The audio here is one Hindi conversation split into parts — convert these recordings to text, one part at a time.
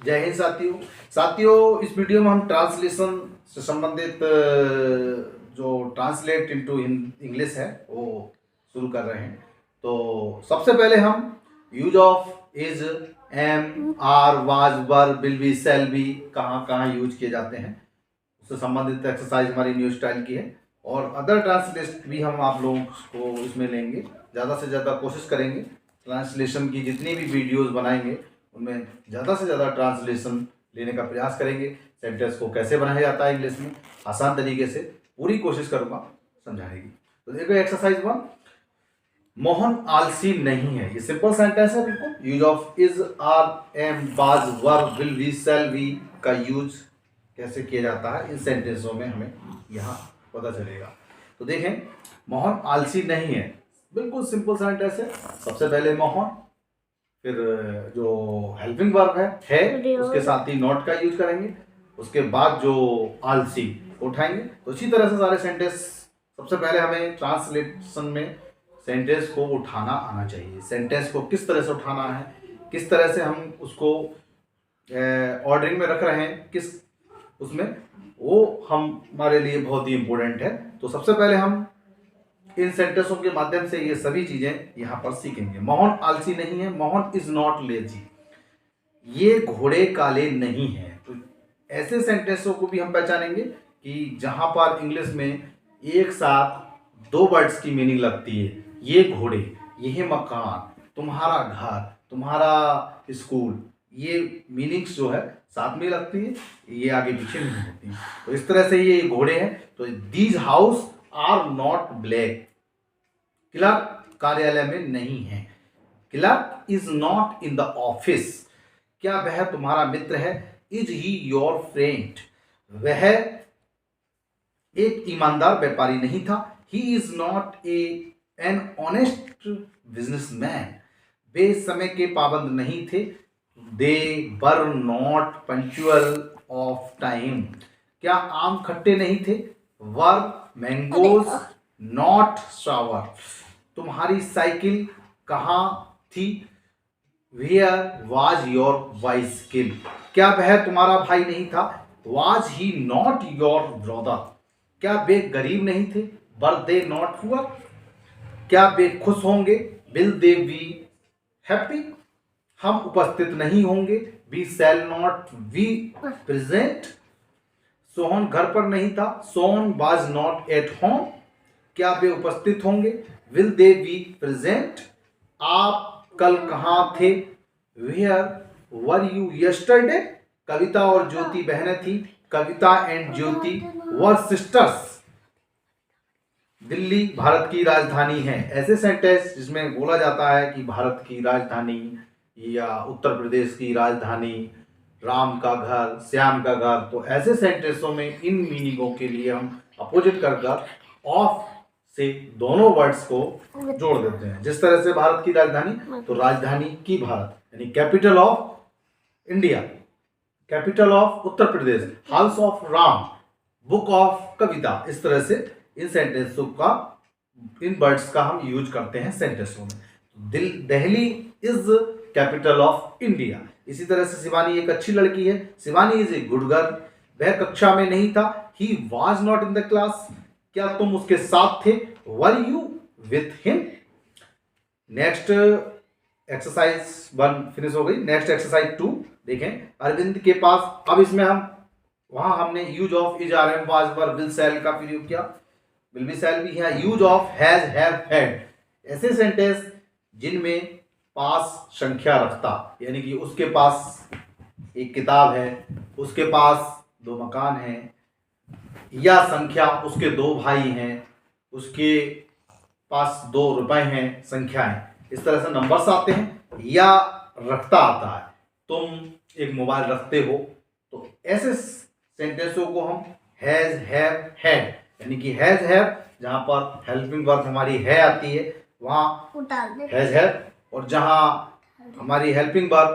जय हिंद साथियों। इस वीडियो में हम ट्रांसलेशन से संबंधित जो ट्रांसलेट इनटू इंग्लिश है वो शुरू कर रहे हैं। तो सबसे पहले हम use of is, am, are, was, were, will be, shall be कहाँ कहाँ यूज किए जाते हैं उससे संबंधित एक्सरसाइज हमारी न्यू स्टाइल की है। और अदर ट्रांसलेशन भी हम आप लोगों को इसमें लेंगे, ज़्यादा से ज़्यादा कोशिश करेंगे ट्रांसलेशन की जितनी भी वीडियोस बनाएंगे उनमें ज़्यादा से ज़्यादा ट्रांसलेशन लेने का प्रयास करेंगे। सेंटेंस को कैसे बनाया जाता है इंग्लिश में आसान तरीके से पूरी कोशिश करूँगा समझाने की। तो देखो एक्सरसाइज 1, मोहन आलसी नहीं है। ये सिंपल सेंटेंस है बिल्कुल। Use of is, are, am, was, were, will be, shall be का यूज कैसे किया जाता है इन सेंटेंसों में हमें यहाँ पता चलेगा। तो देखें, मोहन आलसी नहीं है, बिल्कुल सिंपल सेंटेंस है। सबसे पहले मोहन, फिर जो हेल्पिंग वर्ब है उसके साथ ही नॉट का यूज करेंगे, उसके बाद जो आलसी उठाएंगे। तो इसी तरह से सारे सेंटेंस, सबसे पहले हमें ट्रांसलेशन में सेंटेंस को उठाना आना चाहिए। सेंटेंस को किस तरह से उठाना है, किस तरह से हम उसको ऑर्डरिंग में रख रहे हैं, किस उसमें, वो हमारे लिए बहुत ही इम्पोर्टेंट है। तो सबसे पहले हम इन सेंटेंसों के माध्यम से ये सभी चीजें यहाँ पर सीखेंगे। मोहन आलसी नहीं है, मोहन इज नॉट लेजी। ये घोड़े काले नहीं है। तो ऐसे सेंटेंसों को भी हम पहचानेंगे कि जहां पर इंग्लिश में एक साथ दो वर्ड्स की मीनिंग लगती है। ये घोड़े, ये मकान, तुम्हारा घर, तुम्हारा स्कूल, ये मीनिंग्स जो है साथ में लगती है, ये आगे पीछे नहीं होती। तो इस तरह से ये घोड़े हैं। तो these house are not black. Clerk कार्यालय में नहीं है। Clerk is not in the office. क्या वह तुम्हारा मित्र है? Is he your friend. वह एक ईमानदार व्यापारी नहीं था। He is not an honest businessman. वे समय के पाबंद नहीं थे। They were not punctual of time. क्या आम खट्टे नहीं थे? Were mangoes not sour. तुम्हारी साइकिल कहाँ थी? Where was your bicycle. क्या वह तुम्हारा भाई नहीं था? Was he not your brother. क्या वे गरीब नहीं थे? Were they not poor. क्या वे खुश होंगे? Will they be happy. हम उपस्थित नहीं होंगे। We shall not be present. Sohan घर पर नहीं था। Sohan was not at home. क्या वे उपस्थित होंगे? Will they be present. आप कल कहाँ थे? Where were you yesterday. Kavita और ज्योति बहनें थी। Kavita and Jyoti were sisters. Delhi Bharat की राजधानी है। ऐसे सेंटेंस जिसमें बोला जाता है कि भारत की राजधानी या उत्तर प्रदेश की राजधानी, राम का घर, श्याम का घर, तो ऐसे सेंटेंसों में इन मीनिंगों के लिए हम अपोजिट कर ऑफ से दोनों वर्ड्स को जोड़ देते हैं। जिस तरह से भारत की राजधानी, तो राजधानी की भारत यानी capital of India, capital of Uttar Pradesh, house of Ram, book of kavita. इस तरह से इन सेंटेंसों का, इन वर्ड्स का हम यूज करते हैं सेंटेंसों में। Delhi is capital of India. इसी तरह से शिवानी एक अच्छी लड़की है। Shivani is a good girl. वह कक्षा में नहीं था। He was not in the class. क्या तुम उसके साथ थे? Were you with him. Next exercise 1 finish हो गई। नेक्स्ट एक्सरसाइज 2 देखें। अरविंद के पास, अब इसमें हम वहां हमने use of is, are, am, was, were, will, shall का प्रयोग किया। विल बी, शैल भी है। Use of has, have, had. ऐसे सेंटेंस जिनमें पास संख्या रखता, यानी कि उसके पास एक किताब है, उसके पास 2 मकान हैं, या संख्या उसके 2 भाई हैं, उसके पास 2 रुपए हैं, संख्याएं। इस तरह से नंबर्स आते हैं या रखता आता है। तुम एक मोबाइल रखते हो। तो ऐसे सेंटेंसों को हम हैज, हैव, हैड, यानी कि हैज, हैव जहां पर हेल्पिंग वर्ब हमारी है आती है वहां हैज, हैव, और जहां हमारी हेल्पिंग वर्ब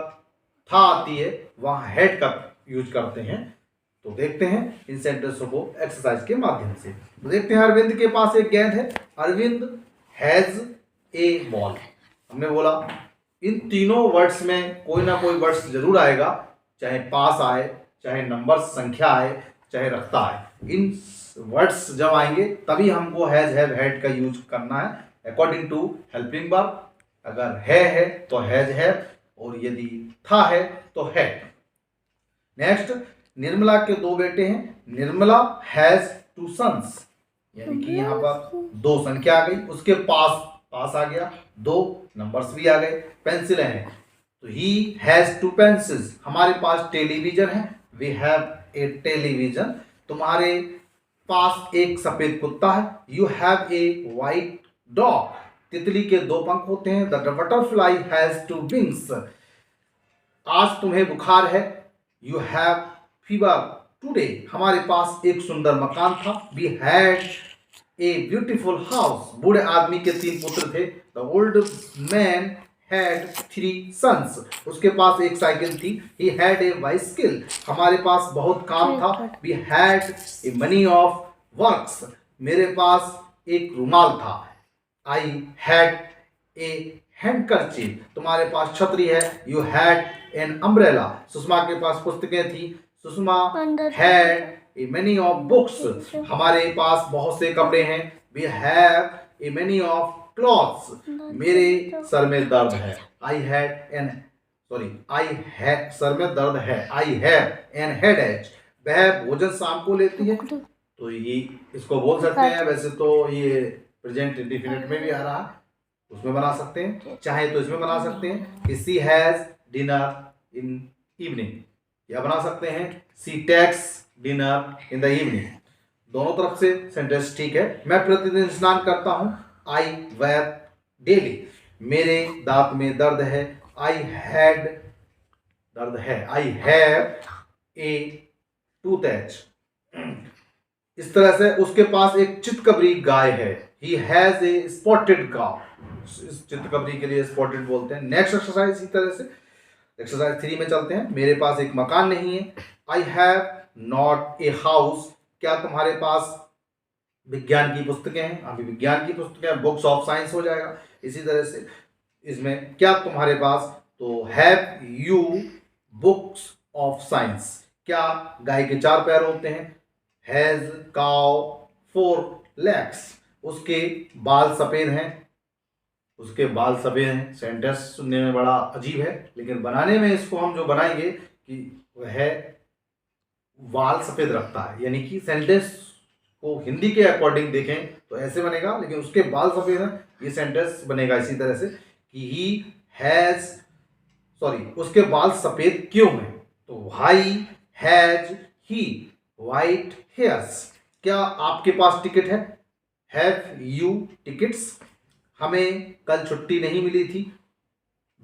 था आती है वहां हैड का यूज करते हैं। तो देखते हैं इन सेंटेंसों को एक्सरसाइज के माध्यम से। तो देखते हैं, अरविंद के पास एक गेंद है। Arvind has a ball. हमने बोला इन तीनों वर्ड्स में कोई ना कोई वर्ड्स जरूर आएगा चाहे पास आए, चाहे नंबर संख्या आए, चाहे रखता आए, इन वर्ड्स जब आएंगे तभी हमको हैज हैव हैड का यूज करना है अकॉर्डिंग टू हेल्पिंग वर्ब। अगर है तो हैज हैव, और यदि था है तो है। नेक्स्ट, निर्मला के दो बेटे हैं। निर्मला हैज टू सन्स, यानी कि यहाँ पर दो संख्या आ गई, उसके पास पास आ गया, दो नंबर्स भी आ गए, पेंसिलें हैं तो ही हैज टू पेंसिल्स। हमारे पास टेलीविजन है, वी हैव ए टेलीविजन। तुम्हारे पास एक सफेद कुत्ता है, you have a white dog. तितली के दो पंख होते हैं, the butterfly has two wings. आज तुम्हें बुखार है, यू हैव फीवर टुडे। हमारे पास एक सुंदर मकान था, we had a beautiful house. बूढ़े आदमी के तीन पुत्र थे, the old man had three sons. उसके पास एक साइकिल थी, ही हैड ए बाइसिकल। हमारे पास बहुत काम था, we had a money of works. मेरे पास एक रुमाल था, आई हैड ए हैंडकरचीफ। तुम्हारे पास छतरी है, you had an umbrella. Sushma के पास पुस्तकें थी, Sushma had a many of books. हमारे पास बहुत से कपड़े हैं, we have a many of clothes. मेरे सर में दर्द है, I had an I had सर में दर्द है, आई हैव एन हेडेक। वह भोजन शाम को लेती है, तो ये इसको बोल सकते हैं। वैसे तो ये प्रेजेंट इंडेफिनिट में भी आ रहा है, उसमें बना सकते हैं, चाहे तो इसमें बना सकते हैं कि she has dinner in evening, या बना सकते हैं she takes dinner in the evening. दोनों तरफ से सेंटेंस ठीक है। मैं प्रतिदिन स्नान करता हूँ, आई वेयर डेली। मेरे दांत में दर्द है, आई हैड दर्द है, आई हैव ए टूथ। इस तरह से उसके पास एक चितकबरी गाय है, he has a spotted cow. इस चितकबरी के लिए स्पॉटेड बोलते हैं। नेक्स्ट एक्सरसाइज इसी तरह से एक्सरसाइज 3 में चलते हैं। मेरे पास एक मकान नहीं है, I have not a house. क्या तुम्हारे पास विज्ञान की पुस्तकें हैं? अभी विज्ञान की पुस्तकें बुक्स ऑफ साइंस हो जाएगा। इसी तरह से इसमें क्या तुम्हारे पास, तो have you books of science. क्या गाय के 4 पैर होते हैं? Has cow 4 legs। उसके बाल सफेद हैं, उसके बाल सफेद हैं। सेंटेंस सुनने में बड़ा अजीब है, लेकिन बनाने में इसको हम जो बनाएंगे कि वह बाल सफेद रखता है, यानी कि सेंटेंस को हिंदी के अकॉर्डिंग देखें तो ऐसे बनेगा, लेकिन उसके बाल सफेद हैं, ये सेंटेंस बनेगा इसी तरह से कि ही हैज उसके बाल सफेद क्यों हैं? तो why has he white hairs. क्या आपके पास टिकट है? Have you tickets. हमें कल छुट्टी नहीं मिली थी,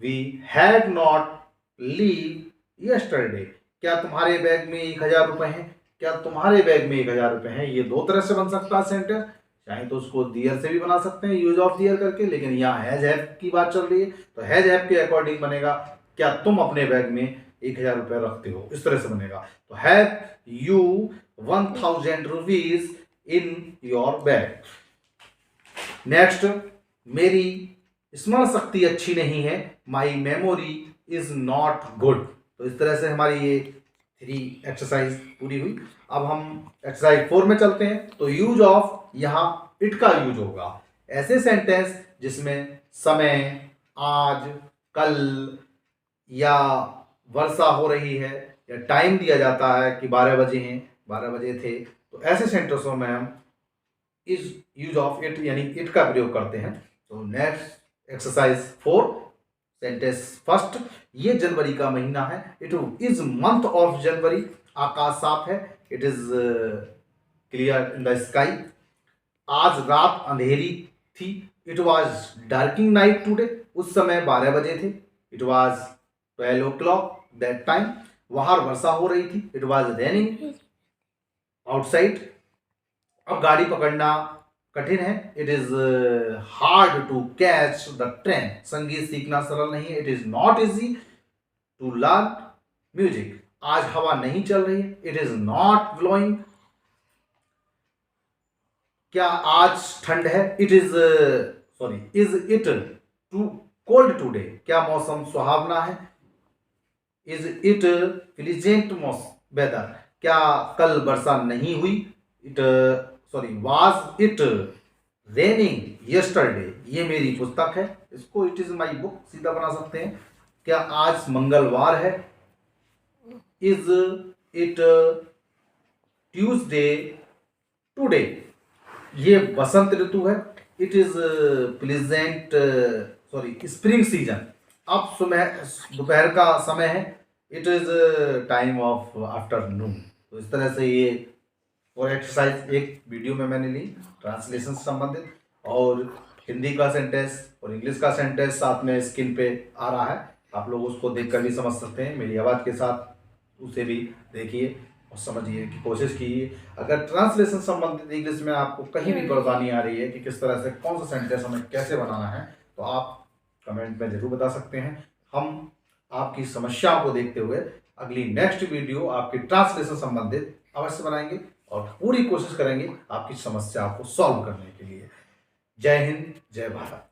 we had not leave yesterday. क्या तुम्हारे बैग में 1000 रुपए हैं? क्या तुम्हारे बैग में 1000 रुपए हैं? ये दो तरह से बन सकता है सेंटेंस, चाहे तो उसको दियर से भी बना सकते हैं, यूज ऑफ दियर करके, लेकिन यहाँ हैज हैव की बात चल रही है तो हैज हैव के अकॉर्डिंग बनेगा, क्या तुम अपने बैग में 1000 रुपए रखते हो? इस तरह से बनेगा। तो have you 1000 rupees in your bag. Next, मेरी स्मरण शक्ति अच्छी नहीं है, my memory is not good. तो इस तरह से हमारी ये 3 एक्सरसाइज पूरी हुई। अब हम एक्सरसाइज 4 में चलते हैं। तो यूज ऑफ, यहाँ इट का यूज होगा। ऐसे सेंटेंस जिसमें समय, आज, कल, या वर्षा हो रही है, या टाइम दिया जाता है कि 12 बजे हैं, 12 बजे थे, तो ऐसे सेंटेंसों में हम इस यूज ऑफ इट यानी इट का प्रयोग करते हैं। तो नेक्स्ट एक्सरसाइज 4, सेंटेंस फर्स्ट, ये जनवरी का महीना है, it is month of January. आकाश साफ है, it is clear in the sky. आज रात अंधेरी थी, it was darking night today. उस समय 12 बजे थे, it was 12 o'clock that time. बाहर वर्षा हो रही थी, इट वॉज रेनिंग आउटसाइड। अब गाड़ी पकड़ना कठिन है, it is hard to catch the train. संगीत सीखना सरल नहीं है, it is not easy to learn music. आज हवा नहीं चल रही है, इट इज नॉट ब्लोइंग। क्या आज ठंड है? It is is it too cold today. क्या मौसम सुहावना है? इज इट प्लीजेंट वेदर, क्या कल वर्षा नहीं हुई, it sorry was it raining yesterday, ये मेरी पुस्तक है, इसको इट इज माई बुक सीधा बना सकते हैं। क्या आज मंगलवार है, इज इट ट्यूसडे टुडे, ये बसंत ऋतु है, it is pleasant sorry spring season, अब सुबह दोपहर का समय है, it is time of afternoon. तो इस तरह से ये और एक्सरसाइज एक वीडियो में मैंने ली ट्रांसलेशन से संबंधित, और हिंदी का सेंटेंस और इंग्लिश का सेंटेंस साथ में स्क्रीन पे आ रहा है, आप लोग उसको देखकर भी समझ सकते हैं, मेरी आवाज़ के साथ उसे भी देखिए और समझिए की कोशिश कीजिए। अगर ट्रांसलेशन संबंधित इंग्लिश में आपको कहीं भी परेशानी आ रही है कि किस तरह से कौन सा सेंटेंस हमें कैसे बनाना है, तो आप कमेंट में जरूर बता सकते हैं। हम आपकी समस्याओं को देखते हुए अगली नेक्स्ट वीडियो आपकी ट्रांसलेशन संबंधित अवश्य बनाएंगे और पूरी कोशिश करेंगे आपकी समस्या को सॉल्व करने के लिए। जय हिंद, जय भारत।